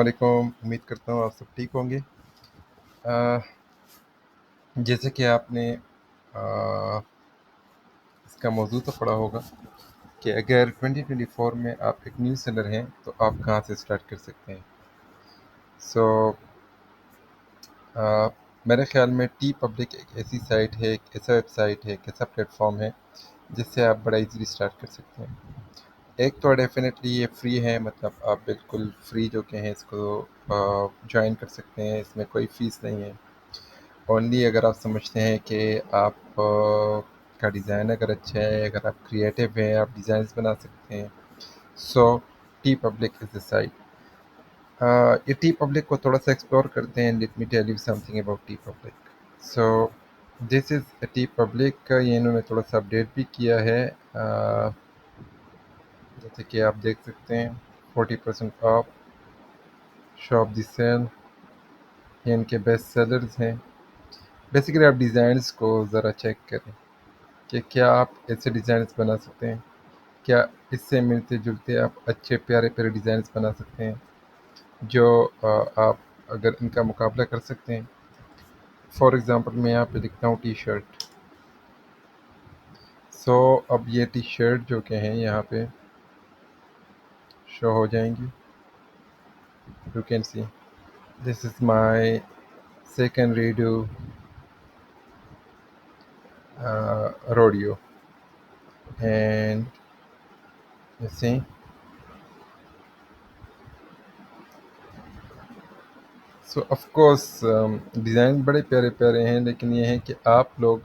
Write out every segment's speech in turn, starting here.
वालेकुम, उम्मीद करता हूँ आप सब ठीक होंगे। अ, जैसे कि आपने इसका मौजू तो पढ़ा होगा कि अगर 2024 में आप एक न्यू सेलर हैं तो आप कहाँ से स्टार्ट कर सकते हैं। सो मेरे ख्याल में टी पब्लिक एक ऐसी साइट है, एक ऐसा वेबसाइट है, एक ऐसा प्लेटफॉर्म है जिससे आप बड़ा इजीली स्टार्ट कर सकते हैं। एक तो डेफिनेटली ये फ्री है, मतलब आप बिल्कुल फ्री जो कि हैं इसको ज्वाइन कर सकते हैं, इसमें कोई फ़ीस नहीं है। ओनली अगर आप समझते हैं कि आप का डिज़ाइन अगर अच्छा है, अगर आप क्रिएटिव हैं, आप डिज़ाइंस बना सकते हैं, so TeePublic is the site. ये टी पब्लिक को थोड़ा सा एक्सप्लोर करते हैं। Let me tell you something about TeePublic. So this is TeePublic. ये इन्होंने थोड़ा सा अपडेट भी किया है। जैसे कि आप देख सकते हैं 40% ऑफ, शॉप दी सेल, ये इनके बेस्ट सेलर्स हैं। बेसिकली आप डिज़ाइंस को ज़रा चेक करें कि क्या आप ऐसे डिज़ाइंस बना सकते हैं, क्या इससे मिलते जुलते आप अच्छे प्यारे प्यारे डिज़ाइंस बना सकते हैं जो आप अगर इनका मुकाबला कर सकते हैं। फॉर एग्ज़ाम्पल मैं यहाँ पे लिखता हूँ टी शर्ट। सो अब ये टी शर्ट जो कि हैं यहाँ पे शो हो जाएंगी। You can see this is my second radio rodeo, and you see, so of course design बड़े प्यारे प्यारे हैं, लेकिन ये है कि आप लोग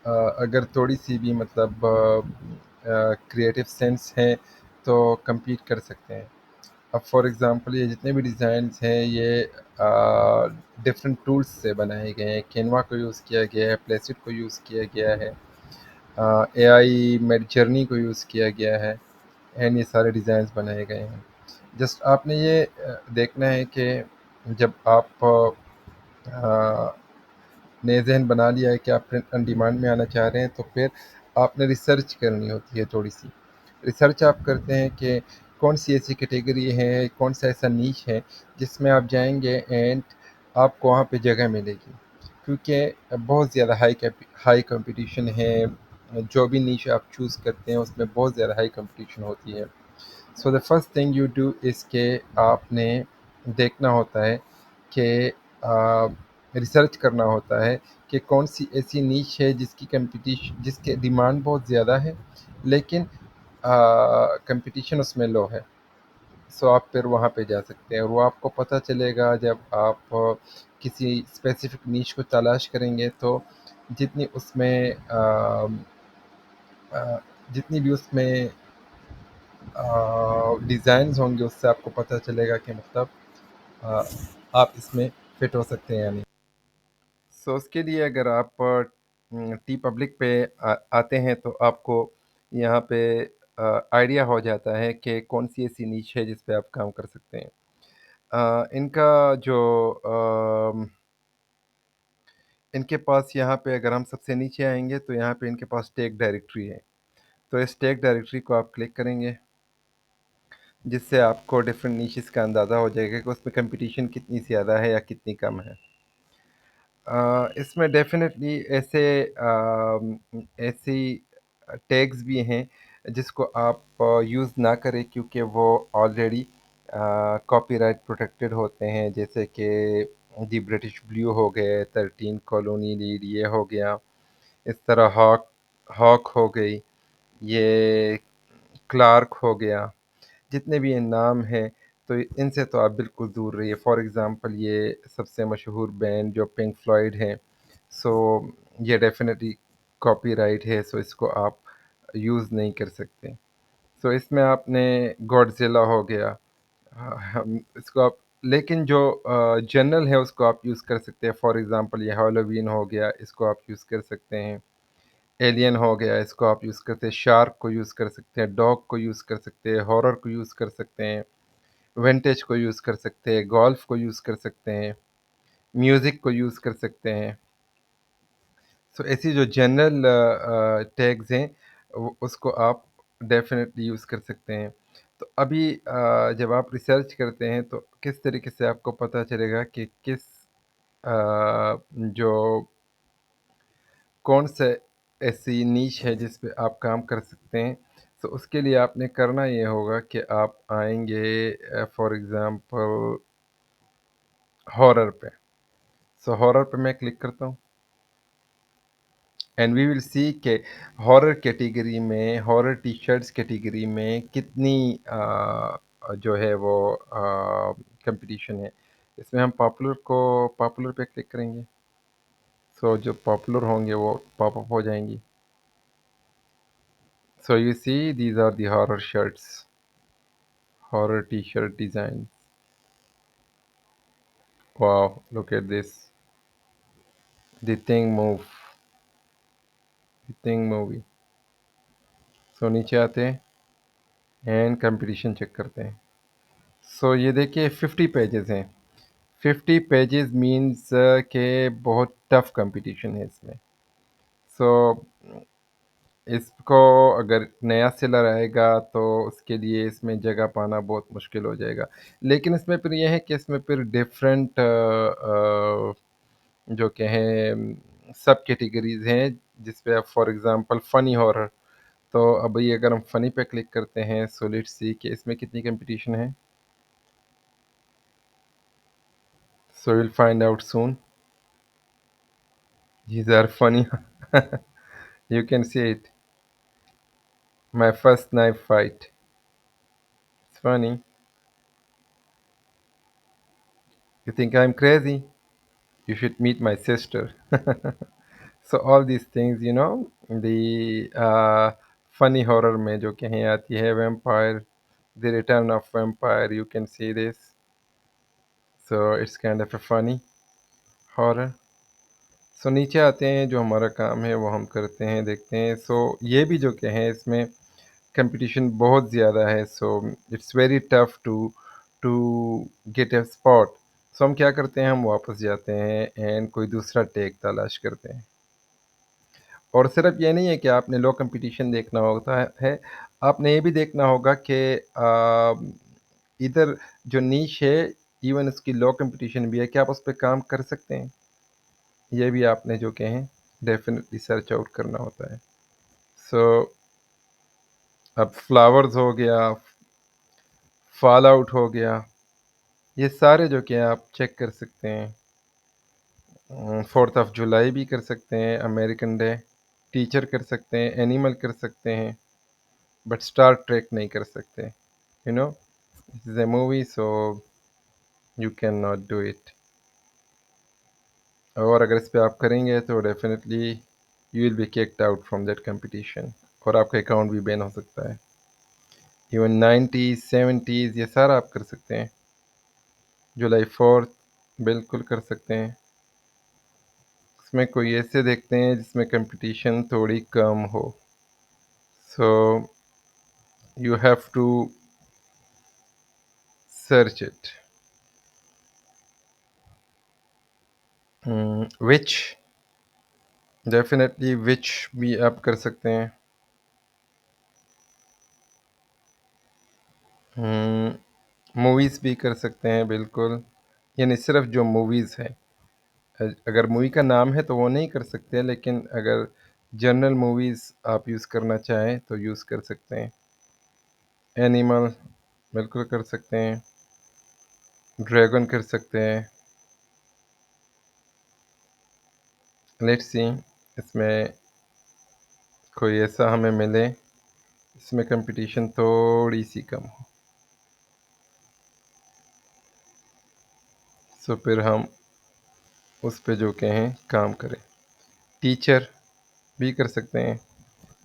अगर थोड़ी सी भी मतलब क्रिएटिव सेंस है तो compete कर सकते हैं। अब फॉर एग्ज़ाम्पल ये जितने भी डिज़ाइंस हैं ये डिफरेंट टूल्स से बनाए गए हैं। कैनवा को यूज़ किया गया है, प्लेसिड को यूज़ किया गया है, एआई मेड जर्नी को यूज़ किया गया है, एंड ये सारे डिज़ाइंस बनाए गए हैं। जस्ट आपने ये देखना है कि जब आप ने ज़हन बना लिया है कि आप प्रिंट ऑन डिमांड में आना चाह रहे हैं, तो फिर आपने रिसर्च करनी होती है थोड़ी सी। रिसर्च आप करते हैं कि कौन सी ऐसी कैटेगरी है, कौन सा ऐसा नीश है जिसमें आप जाएंगे एंड आपको वहाँ पे जगह मिलेगी, क्योंकि बहुत ज़्यादा हाई कंपटीशन है। जो भी नीश आप चूज़ करते हैं उसमें बहुत ज़्यादा हाई कंपटीशन होती है। So the first thing you do is के आपने देखना होता है कि रिसर्च करना होता है कि कौन सी ऐसी नीश है जिसके डिमांड बहुत ज़्यादा है, लेकिन कंपटीशन उसमें लो है। सो आप फिर वहाँ पे जा सकते हैं और वो आपको पता चलेगा जब आप किसी स्पेसिफिक नीश को तलाश करेंगे। तो जितनी उसमें अ, जितनी भी उसमें डिज़ाइंस होंगे उससे आपको पता चलेगा कि मतलब अ, आप इसमें फिट हो सकते हैं या नहीं। सो उसके लिए अगर आप टी पब्लिक पे आते हैं तो आपको यहाँ पे आइडिया हो जाता है कि कौन सी ऐसी नीच है जिस पे आप काम कर सकते हैं। इनका जो इनके पास यहाँ पे अगर हम सबसे नीचे आएंगे तो यहाँ पे इनके पास टैग डायरेक्टरी है। तो इस टैग डायरेक्टरी को आप क्लिक करेंगे, जिससे आपको डिफरेंट नीशेस का अंदाज़ा हो जाएगा कि उसमें कंपटीशन कितनी ज़्यादा है या कितनी कम है। इसमें डेफ़िनेटली ऐसी टैग्स भी हैं जिसको आप यूज़ ना करें, क्योंकि वो ऑलरेडी कॉपीराइट प्रोटेक्टेड होते हैं, जैसे कि दी ब्रिटिश ब्लू हो गए, 13 कॉलोनी लीड ये हो गया, इस तरह हॉक हो गई, ये क्लार्क हो गया। जितने भी ये नाम हैं तो इनसे तो आप बिल्कुल दूर रहिए। फॉर एग्ज़ाम्पल ये सबसे मशहूर बैंड जो पिंक फ्लॉयड है, सो ये डेफ़िनेटली कॉपीराइट है, सो इसको आप यूज़ नहीं कर सकते। सो इसमें आपने गॉडज़िला हो गया, हम इसको आप, लेकिन जो जनरल है उसको आप यूज़ कर सकते हैं। फॉर एग्ज़ाम्पल ये हैलोवीन हो गया, इसको आप यूज़ कर सकते हैं। एलियन हो गया, इसको आप यूज़ करते हैं। शार्क को यूज़ कर सकते हैं, डॉग को यूज़ कर सकते हैं, हॉरर को यूज़ कर सकते हैं, विंटेज को यूज़ कर सकते हैं, गोल्फ को यूज़ कर सकते हैं, म्यूज़िक को यूज़ कर सकते हैं। सो ऐसी जो जनरल टैग्स हैं उसको आप डेफ़िनेटली यूज़ कर सकते हैं। तो अभी जब आप रिसर्च करते हैं तो किस तरीके से आपको पता चलेगा कि किस जो कौन से ऐसी नीश है जिस पे आप काम कर सकते हैं? तो उसके लिए आपने करना ये होगा कि आप आएँगे फॉर एग्ज़ाम्पल हॉरर पे। सो हॉरर पे मैं क्लिक करता हूँ एंड वी विल सी के हॉरर कैटेगरी में हॉरर टी-शर्ट्स कैटेगरी में कितनी जो है वो कॉम्पिटिशन है। इसमें हम पॉपुलर पे क्लिक करेंगे। सो जो पॉपुलर होंगे वो पॉप अप हो जाएँगी। So you see, these are the horror shirts, horror t-shirt designs. Wow, look at this. The thing move, the thing movie. So नीचे आते हैं एंड कंपटीशन चेक करते हैं। सो ये देखिए 50 पेजेस हैं। 50 पेजेस मीन्स के बहुत टफ कंपटीशन है इसमें। सो इसको अगर नया सेलर आएगा तो उसके लिए इसमें जगह पाना बहुत मुश्किल हो जाएगा। लेकिन इसमें फिर ये है कि इसमें फिर डिफरेंट जो कहें सब कैटेगरीज़ हैं जिस पे आप फॉर एग्ज़ाम्पल फ़नी हॉरर तो अभी अगर हम फ़नी पे क्लिक करते हैं सो लेट्स सी कि इसमें कितनी कंपटीशन है। So will find out soon. These are funny. You can see it. My first knife fight. It's funny. You think I'm crazy? You should meet my sister. So all these things, the funny horror में जो कहीं आती है vampire, the return of vampire, you can see this. So it's kind of a funny horror. सो नीचे आते हैं जो हमारा काम है वो हम करते हैं देखते हैं सो ये भी जो कहें इसमें कंपटीशन बहुत ज़्यादा है so it's very tough to get a spot. So हम क्या करते हैं हम वापस जाते हैं एंड कोई दूसरा टैग तलाश करते हैं। और सिर्फ ये नहीं है कि आपने लो कंपटीशन देखना होता है, आपने ये भी देखना होगा कि इधर जो नीश है इवन उसकी लो कंपटीशन भी है, क्या आप उस पे काम कर सकते हैं? ये भी आपने जो कहें डेफ़िनिटली सर्च आउट करना होता है। सो अब फ्लावर्स हो गया, फॉल आउट हो गया, ये सारे जो कि आप चेक कर सकते हैं। 4th ऑफ जुलाई भी कर सकते हैं, अमेरिकन डे, टीचर कर सकते हैं, एनिमल कर सकते हैं, बट स्टार ट्रेक नहीं कर सकते। You know this is a movie so you can not do it. और अगर इस पे आप करेंगे तो definitely you will be kicked out from that competition और आपका अकाउंट भी बैन हो सकता है। इवन 90s 70s ये सारा आप कर सकते हैं। जुलाई 4th बिल्कुल कर सकते हैं। इसमें कोई ऐसे देखते हैं जिसमें कंपटीशन थोड़ी कम हो। So you have to search it. Which definitely which भी आप कर सकते हैं। मूवीज़ भी कर सकते हैं बिल्कुल, यानी सिर्फ़ जो मूवीज़ है। अगर मूवी का नाम है तो वो नहीं कर सकते लेकिन अगर जनरल मूवीज़ आप यूज़ करना चाहें तो यूज़ कर सकते हैं। एनिमल बिल्कुल कर सकते हैं, ड्रैगन कर सकते हैं। लेट्स सी इसमें कोई ऐसा हमें मिले, इसमें कंपटीशन थोड़ी-सी कम हो। सो फिर हम उस पे जो कहें काम करें। टीचर भी कर सकते हैं,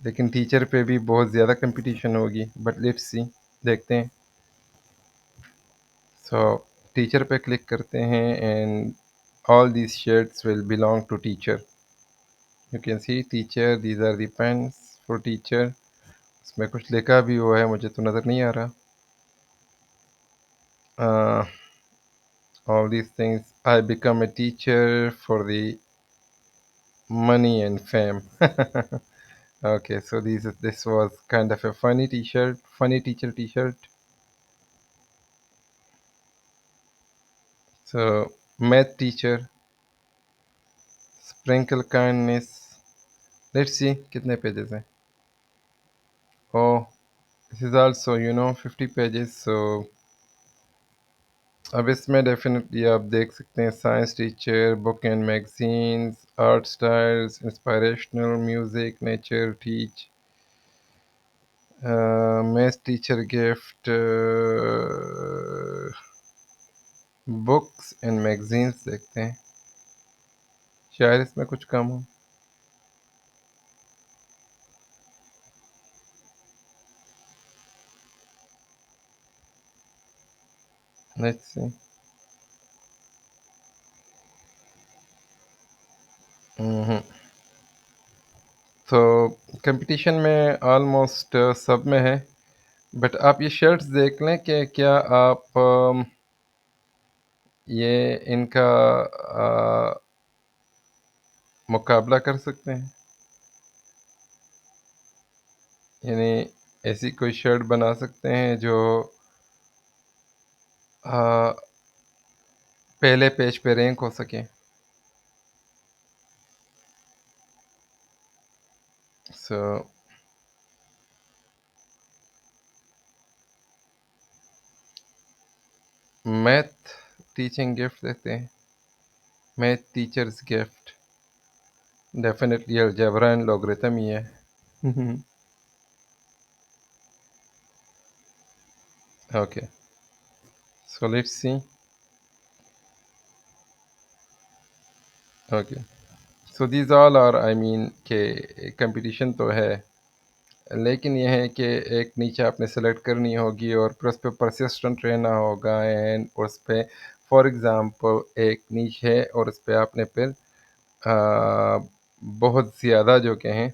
लेकिन टीचर पे भी बहुत ज़्यादा कंपटीशन होगी बट लेट्स सी देखते हैं। सो टीचर पे क्लिक करते हैं and all these shirts will belong to teacher. You can see teacher, these are the pens for teacher. इसमें कुछ लिखा भी हुआ है मुझे तो नज़र नहीं आ रहा। All these things I become a teacher for the money and fame. Okay, so this was kind of a funny t-shirt, funny teacher t-shirt. So math teacher, sprinkle kindness. Let's see कितने pages हैं. Oh, this is also 50 pages. So अब इसमें definitely आप देख सकते हैं science teacher, book and magazines, art styles, inspirational music, nature teach, math teacher gift, books and magazines देखते हैं, शायद इसमें कुछ कम हो. Let's see. तो कंपटीशन में ऑलमोस्ट सब में है, बट आप ये शर्ट्स देख लें कि क्या आप ये इनका मुकाबला कर सकते हैं. यानी ऐसी कोई शर्ट बना सकते हैं जो आ, पहले पेज पे रैंक हो सके. सो मैथ टीचिंग गिफ्ट देते हैं. Math teachers gift definitely algebra and logarithm ही है. Okay, so let's see. Okay, so these all are I mean के कंपटीशन तो है, लेकिन यह है कि एक नीचे आपने सेलेक्ट करनी होगी और फिर उस पर परसिस्टेंट रहना होगा. एंड उस पर फॉर एग्ज़ाम्पल एक नीच है और उस पर आपने फिर बहुत ज़्यादा जो कि हैं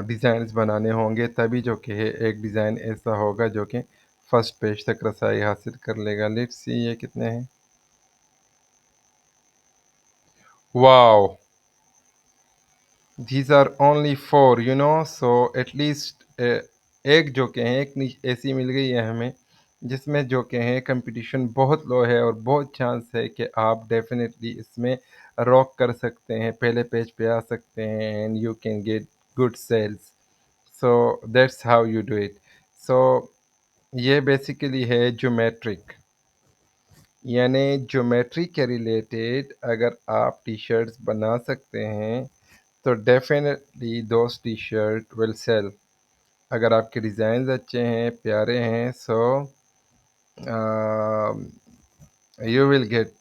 डिज़ाइंस बनाने होंगे, तभी जो कि है एक डिज़ाइन ऐसा होगा जो कि फर्स्ट पेज तक रसाई हासिल कर लेगा. लेट्स सी ये कितने हैं. Wow, these are only four, so at least एक जो कि हैं एक ऐसी मिल गई है हमें जिसमें जो कि हैं कंपटीशन बहुत लो है और बहुत चांस है कि आप डेफिनेटली इसमें रॉक कर सकते हैं, पहले पेज पे आ सकते हैं and you can get good sales. So that's how you do it. So ये बेसिकली है ज्योमेट्रिक, यानी ज्योमेट्री के रिलेटेड अगर आप टी शर्ट्स बना सकते हैं तो definitely those T shirt will sell. अगर आपके डिज़ाइन अच्छे हैं, प्यारे हैं, so you will get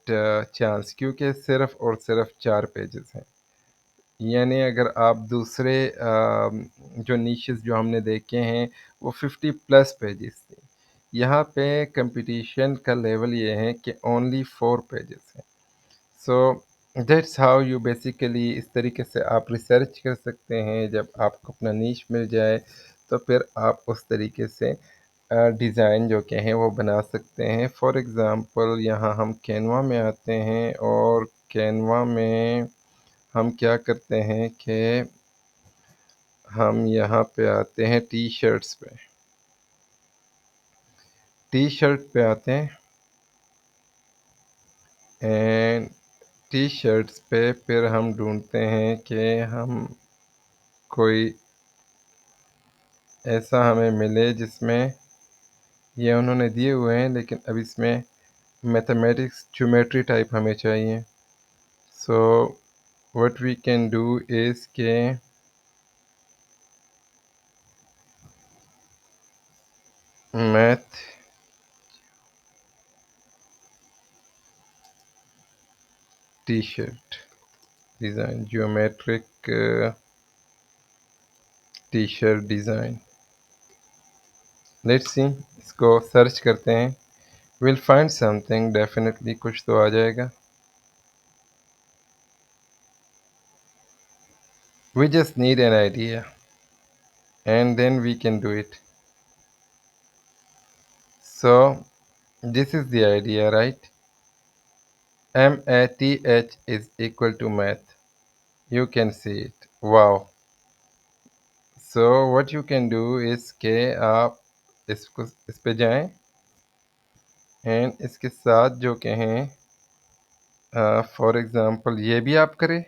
chance, क्योंकि सिर्फ और सिर्फ 4 पेजेस हैं. यानी अगर आप दूसरे जो नीशेस जो हमने देखे हैं वो 50+ पेजेस थे, यहाँ पे कंपटीशन का लेवल ये है कि ओनली 4 पेजेस हैं. सो दैट्स हाउ यू बेसिकली इस तरीके से आप रिसर्च कर सकते हैं. जब आपको अपना नीश मिल जाए तो फिर आप उस तरीके से डिज़ाइन जो कि हैं वो बना सकते हैं. फॉर एग्ज़ाम्पल यहाँ हम कैनवा में आते हैं और कैनवा में हम क्या करते हैं कि हम यहाँ पे आते हैं टी शर्ट्स पे. टी शर्ट पे आते हैं एंड टी शर्ट्स पे फिर हम ढूंढते हैं कि हम कोई ऐसा हमें मिले जिसमें ये उन्होंने दिए हुए हैं, लेकिन अब इसमें मैथमेटिक्स ज्योमेट्री टाइप हमें चाहिए. So what we can do is के math T shirt design, geometric T shirt design. Let's see, इसको सर्च करते हैं. विल फाइंड समथिंग, डेफिनेटली कुछ तो आ जाएगा. We just need an idea and then we can do it. So this is the idea, right? math is equal to math. You can see it. Wow. So what you can do is कि आप इसको इस पे जाएं and इसके साथ जो कहें फॉर एग्ज़ाम्पल ये भी आप करें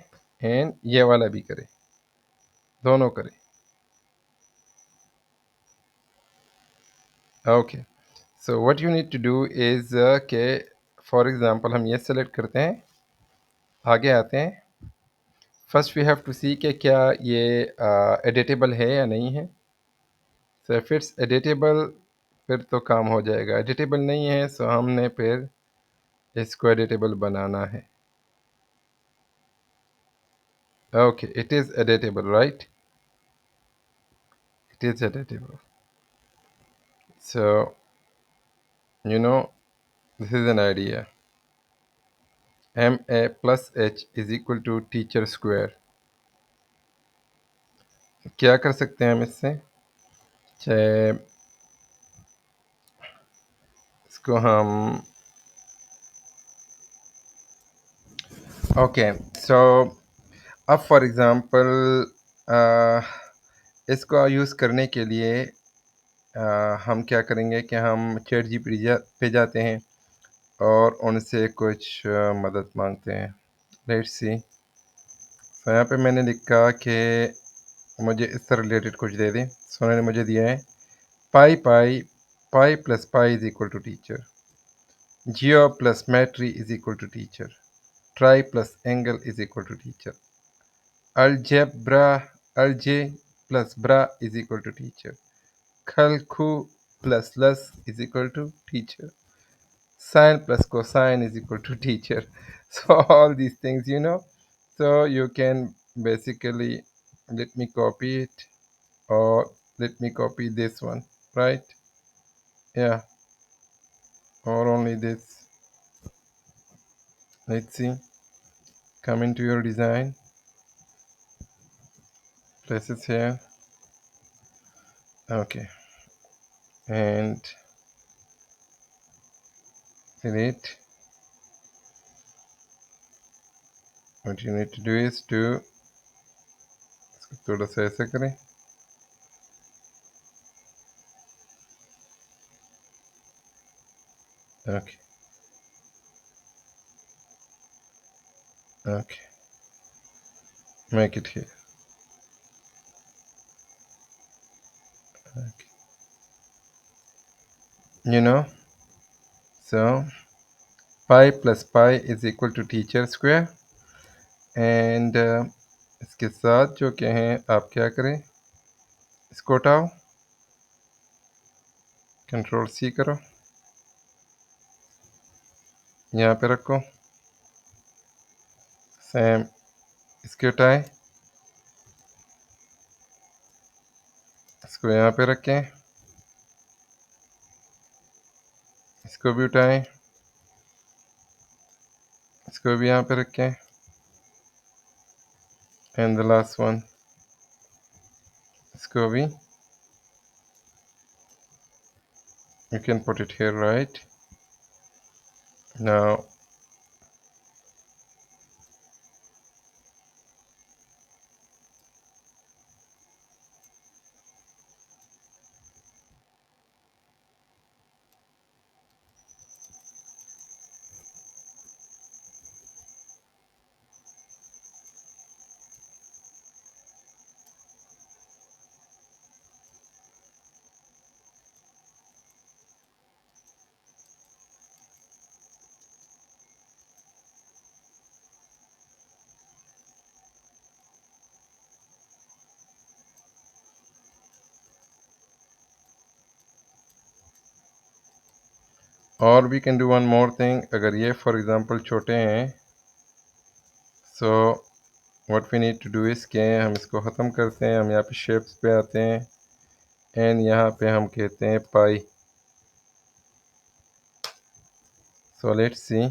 एंड ये वाला भी करें, दोनों करें। Okay, so what you need to do is के फॉर एग्ज़ाम्पल हम ये सेलेक्ट करते हैं, आगे आते हैं। First we have to see कि क्या ये एडिटेबल है या नहीं है। सो इफ इट्स एडिटेबल फिर तो काम हो जाएगा, एडिटेबल नहीं है सो हमने फिर इसको एडिटेबल बनाना है। Okay, it is editable right, it is editable. So you know this is an idea, ma plus h is equal to teacher square। क्या कर सकते हैं हम इससे, चाहे इसको हम ओके सो अब फॉर एग्ज़ाम्पल इसको यूज़ करने के लिए हम क्या करेंगे कि हम चैट जीपीटी पे जाते हैं और उनसे कुछ मदद मांगते हैं। लेट्स सी, तो यहाँ पे मैंने लिखा कि मुझे इससे रिलेटेड कुछ दे दें। सो उन्होंने मुझे दिया है pi pi pi plus pi is equal to teacher, geo plus metry is equal to teacher, tri plus angle is equal to teacher, algebra alge plus bra is equal to teacher, खलखू plus लस is equal to teacher, sine plus cosine is equal to teacher। So all these things, so you can basically, let me copy it, or let me copy this one, right? Yeah, or only this. Let's see, come into your design, place it here, okay, and delete. What you need to do is to थोड़ा सा ऐसा करें, okay, okay, make it here, okay. So pi plus pi is equal to teacher square, and इसके साथ जो कहें आप क्या करें, इसको उठाओ, कंट्रोल सी करो, यहाँ पे रखो, सेम इसके उठाएं, इसको यहाँ पे रखें, इसको भी उठाएं, इसको भी यहाँ पे रखें, एंड द लास्ट वन, इसको भी, you can put it here right now। और we can do one more thing, अगर ये फॉर एग्जांपल छोटे हैं, so what we need to do is के हम इसको ख़त्म करते हैं, हम यहाँ पे शेप्स पे आते हैं, एंड यहाँ पे हम कहते हैं पाई। So let's see,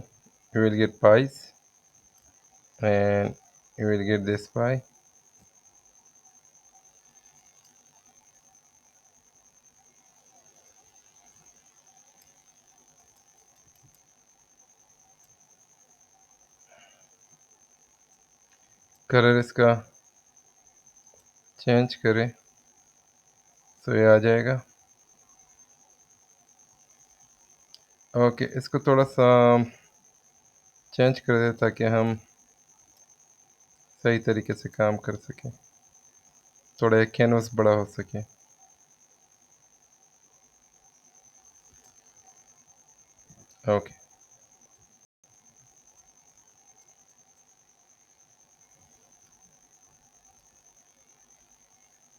you will get pies and you will get this pie, colour इसका चेंज करें तो ये आ जाएगा। ओके, इसको थोड़ा-सा चेंज कर दें ताकि हम सही तरीके से काम कर सकें। थोड़ा एक कैनवास बड़ा हो सके। Okay,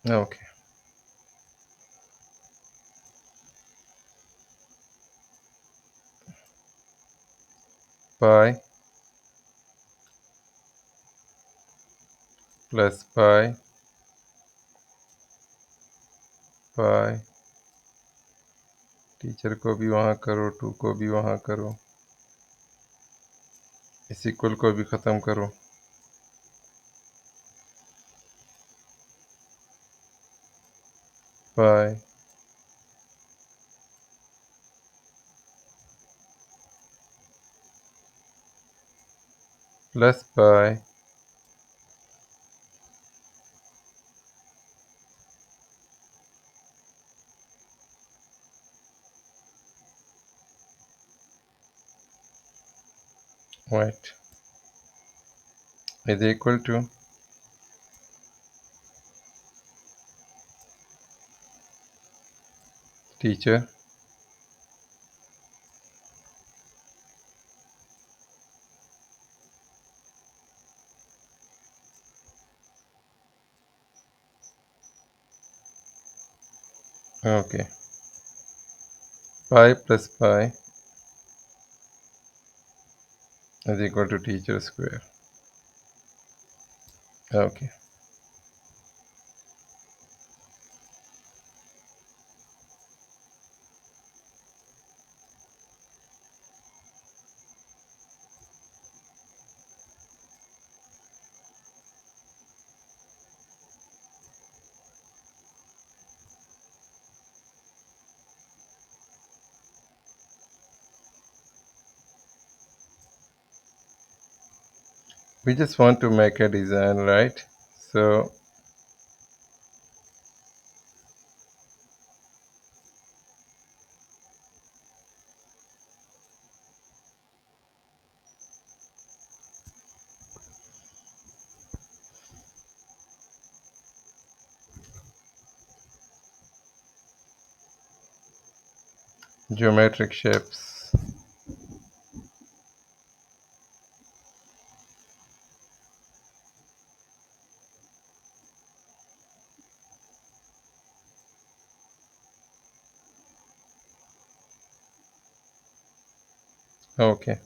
okay. Pi plus pi pi teacher को भी वहाँ करो, 2 को भी वहाँ करो, इस इक्वल को भी ख़त्म करो। पाई plus pi right is equal to teacher okay pi plus pi is equal to teacher square. Okay, we just want to make a design, right? So geometric shapes. Okay,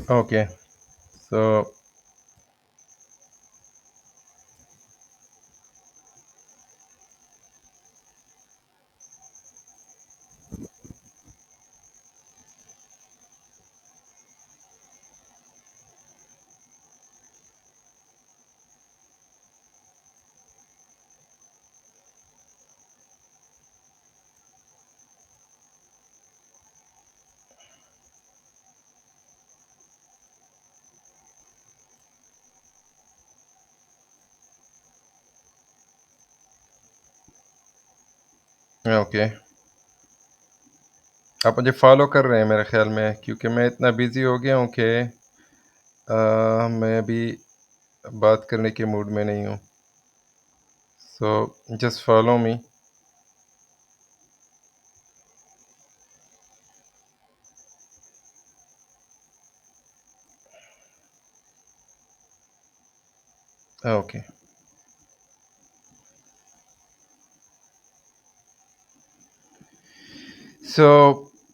okay. So okay, आप मुझे follow कर रहे हैं मेरे ख़्याल में क्योंकि मैं इतना बिज़ी हो गया हूँ कि मैं अभी बात करने के मूड में नहीं हूँ। सो जस्ट फ़ॉलो मी। ओके, सो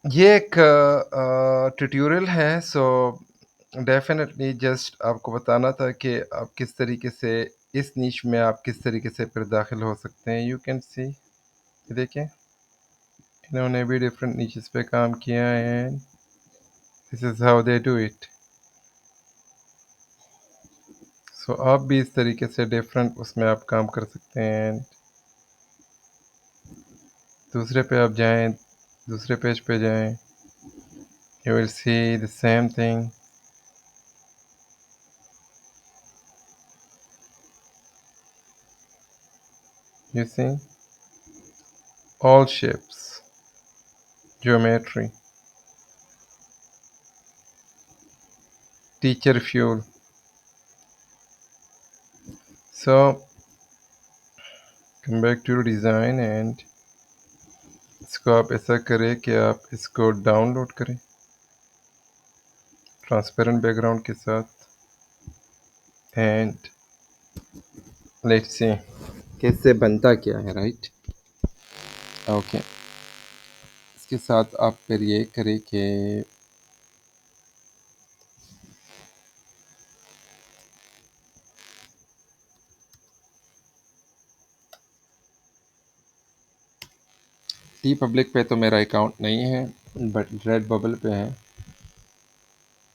ये एक ट्यूटोरियल है। सो डेफ़िनेटली जस्ट आपको बताना था कि आप किस तरीके से इस नीश में आप किस तरीके से फिर दाखिल हो सकते हैं। यू कैन सी, ये देखें, इन्होंने भी डिफरेंट नीचेस पे काम किया है and this is how they do it. So आप भी इस तरीके से डिफरेंट उसमें आप काम कर सकते हैं एंड दूसरे पे आप जाएँ, दूसरे पेज पे जाएँ, you will see the same thing. You see all shapes, geometry, teacher fuel. So come back to design and इसको आप ऐसा करें कि आप इसको डाउनलोड करें ट्रांसपेरेंट बैकग्राउंड के साथ एंड लेट्स सी कैसे बनता क्या है, राइट। ओके, इसके साथ आप फिर ये करें कि टी पब्लिक पे तो मेरा अकाउंट नहीं है बट रेड बबल पे है,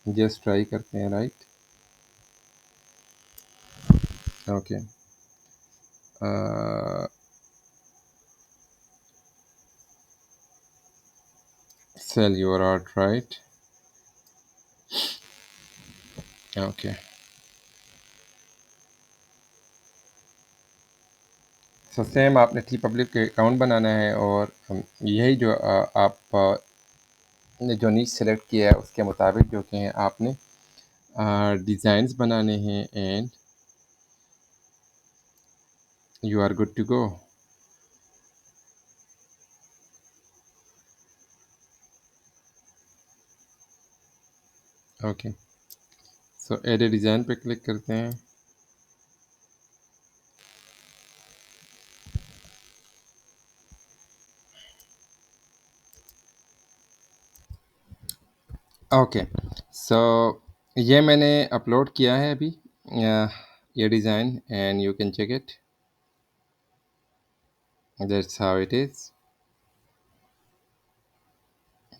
जस्ट ट्राई करते हैं, right. Okay, sell your art, right. Okay, so same आपने टी पब्लिक के अकाउंट बनाना है और यही जो आप ने जो नीच सेलेक्ट किया है उसके मुताबिक जो कि हैं आपने डिज़ाइंस बनाने हैं and you are good to go. Okay, so add a design पे क्लिक करते हैं। ओके, सो ये मैंने अपलोड किया है अभी ये design and you can check it, that's how it is.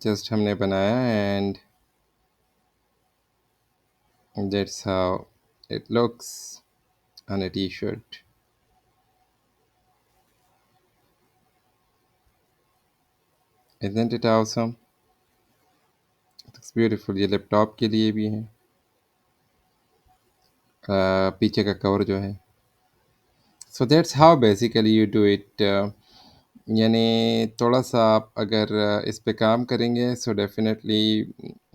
Just हमने बनाया and that's how it looks on a t-shirt. Isn't it awesome? It's beautiful। ये लैपटॉप के लिए भी है, पीछे का कवर जो है। So that's how basically you do it. यानी थोड़ा-सा आप अगर इस पे काम करेंगे so definitely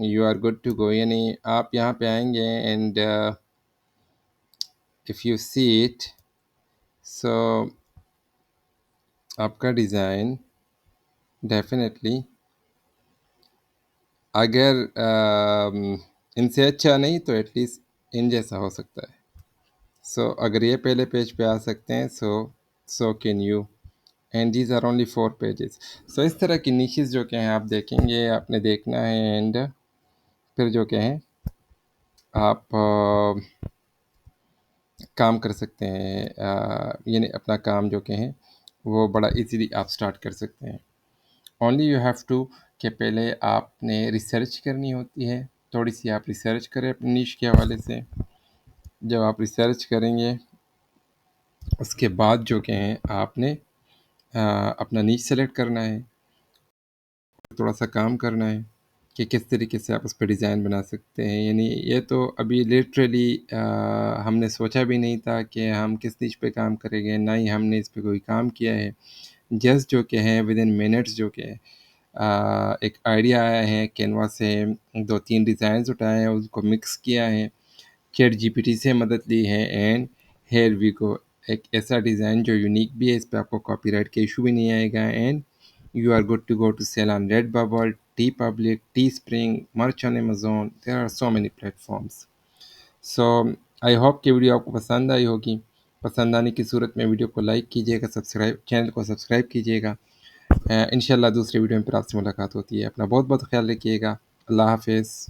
you are good to go. यानी आप यहाँ पे आएँगे and if you see it so आपका डिज़ाइन डेफ़िनेटली अगर इनसे अच्छा नहीं तो एटलीस्ट इन जैसा हो सकता है। सो अगर ये पहले पेज पे आ सकते हैं so can you and these are only 4 pages. So इस तरह की निशेस जो कि हैं आप देखेंगे, आपने देखना है एंड फिर जो कि हैं आप काम कर सकते हैं, यानी अपना काम जो कि हैं वो बड़ा इजीली आप स्टार्ट कर सकते हैं। ओनली यू हैव टू कि पहले आपने रिसर्च करनी होती है, थोड़ी सी आप रिसर्च करें अपनी निश के हवाले से। जब आप रिसर्च करेंगे उसके बाद जो कि हैं आपने अपना नीश सेलेक्ट करना है, थोड़ा सा काम करना है कि किस तरीके से आप उस पर डिज़ाइन बना सकते हैं। यानी ये तो अभी लिटरली हमने सोचा भी नहीं था कि हम किस चीज़ पे काम करेंगे, ना ही हमने इस पे कोई काम किया है। जस्ट जो कि है विद इन मिनट्स जो कि एक आइडिया आया है, कैनवा से 2-3 डिज़ाइंस उठाए हैं, उसको मिक्स किया है, चैट जीपीटी से मदद ली है एंड हियर वी गो। एक ऐसा डिज़ाइन जो यूनिक भी है, इस पे आपको कॉपीराइट का इशू भी नहीं आएगा and you are good to go to sell on Redbubble, TeePublic, Teespring, merch on Amazon. There are so many platforms. So I hope कि वीडियो आपको पसंद आई होगी। पसंद आने की सूरत में वीडियो को लाइक कीजिएगा, सब्सक्राइब चैनल को सब्सक्राइब कीजिएगा। इंशाल्लाह दूसरी वीडियो में फिर आपसे मुलाकात होती है। अपना बहुत बहुत ख्याल रखिएगा। अल्लाह हाफिज़।